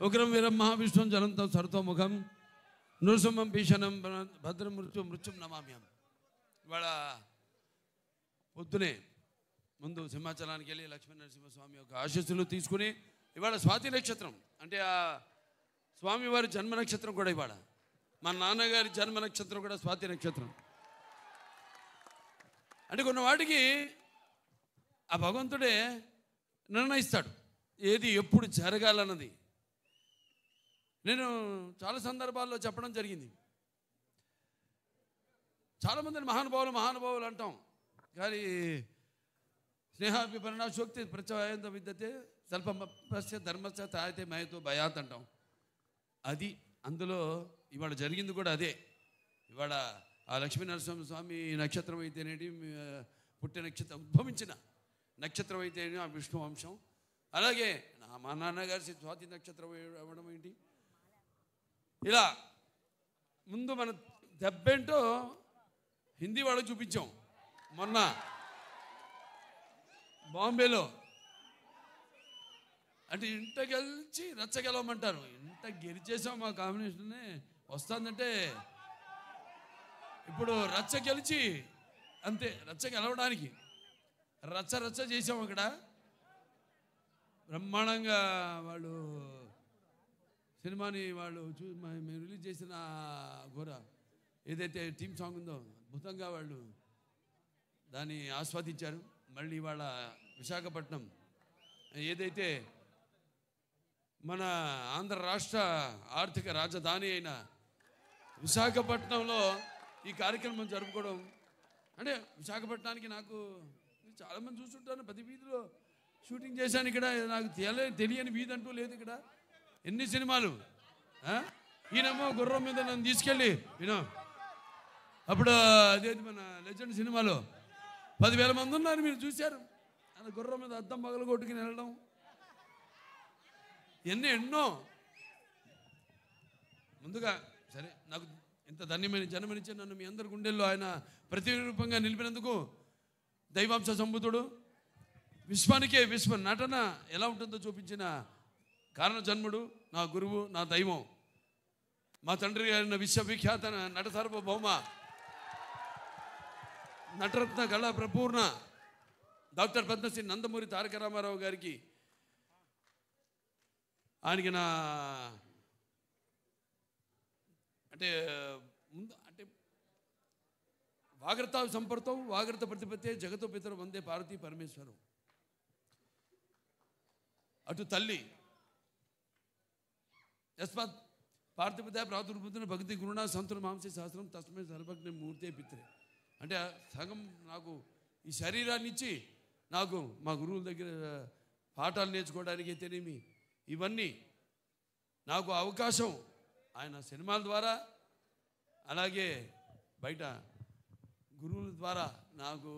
ఉగ్రం వీరం మహావిష్ణుం జలంతం సర్వతోముఖం నృసింహం భీషణం భద్రం మృత్యుం నమామ్యం. ఇవాళ పొద్దునే ముందు సింహాచలానికి వెళ్ళి లక్ష్మీ నరసింహస్వామి యొక్క ఆశీస్సులు తీసుకుని ఇవాళ స్వాతి నక్షత్రం అంటే ఆ స్వామివారి జన్మ నక్షత్రం కూడా ఇవాళ మా నాన్నగారి జన్మ నక్షత్రం కూడా స్వాతి నక్షత్రం. అంటే కొన్ని వాటికి ఆ భగవంతుడే నిర్ణయిస్తాడు ఏది ఎప్పుడు జరగాలన్నది. నేను చాలా సందర్భాల్లో చెప్పడం జరిగింది. చాలామందిని మహానుభావులు అంటాం, కానీ స్నేహాభిపరణాశోక్తి ప్రత్యయంత విద్యతే స్వల్పస్య ధర్మస్య తాయితే మయతో భయాత్ అంటాం. అది అందులో ఇవాళ జరిగింది కూడా అదే. ఇవాళ ఆ లక్ష్మీ నరసింహస్వామి నక్షత్రం అయితేనేటి పుట్టిన నక్షత్రం ఉద్భవించిన నక్షత్రం అయితే ఆ విష్ణు వంశం, అలాగే మా నాన్నగారి స్వాతి నక్షత్రం అవ్వడం ఏంటి, ఇలా ముందు మన దెబ్బేంటో హిందీ వాళ్ళకి చూపించాం. మొన్న బాంబేలో అంటే ఇంట గెలిచి రచ్చ గెలవమంటారు. ఇంట గెలిచేసాం మా కాంబినేషన్నే వస్తుందంటే ఇప్పుడు రచ్చ గెలిచి అంతే. రచ్చ గెలవడానికి రచ్చ చేసాం. అక్కడ బ్రహ్మాండంగా వాళ్ళు సినిమాని వాళ్ళు మేము రిలీజ్ చేసిన ఘోర ఏదైతే థీమ్ సాంగ్ ఉందో అద్భుతంగా వాళ్ళు దాన్ని ఆస్వాదించారు. మళ్ళీ వాళ్ళ విశాఖపట్నం ఏదైతే మన ఆంధ్ర రాష్ట్ర ఆర్థిక రాజధాని అయిన విశాఖపట్నంలో ఈ కార్యక్రమం జరుపుకోవడం అంటే విశాఖపట్నానికి నాకు చాలామంది చూస్తుంటాను. ప్రతి వీధిలో షూటింగ్ చేశాను. ఇక్కడ నాకు తెలియని వీధి అంటూ లేదు. ఇక్కడ ఎన్ని సినిమాలు. ఈయనేమో గుర్రం మీద నన్ను తీసుకెళ్ళి అప్పుడు అదేది మన లెజెండ్ సినిమాలో 10,000 మంది ఉన్నారు, మీరు చూశారు. ఆయన గుర్రం మీద అద్దం పగలు కొట్టుకుని వెళ్ళడం ఎన్నో. ముందుగా సరే నాకు ఇంత ధన్యమైన జన్మనిచ్చి నన్ను మీ అందరి గుండెల్లో ఆయన ప్రతిరూపంగా నిలిపినందుకు దైవాంశ సంబుధుడు విశ్వానికే విశ్వ నటన ఎలా ఉంటుందో చూపించిన కారణ జన్ముడు నా గురువు నా దైవం మా తండ్రి గారిన విశ్వవిఖ్యాత నట సార్వభౌమ నటరత్న కళా ప్రపూర్ణ డాక్టర్ పద్మశ్రీ నందమూరి తారక రామారావు గారికి ఆయనకి నా అంటే ముందు అంటే వాగ్రత సంపర్తం వాగ్రత ప్రతిపత్తే జగతో పితరు వందే పార్వతీ పరమేశ్వరం. అటు తల్లి యస్మాత్ పార్థిపత్య ప్రాతుర్భూతున్న భక్తి గురుణ సంతుల మాంసే సహస్రం తస్మై సర్వజ్ఞ మూర్తే పిత్రే. అంటే సగం నాకు ఈ శరీరాన్ని ఇచ్చి నాకు మా గురువుల దగ్గర పాఠాలు నేర్చుకోవడానికి అయితేనేమి ఇవన్నీ నాకు అవకాశం ఆయన సినిమాల ద్వారా అలాగే బయట గురువుల ద్వారా నాకు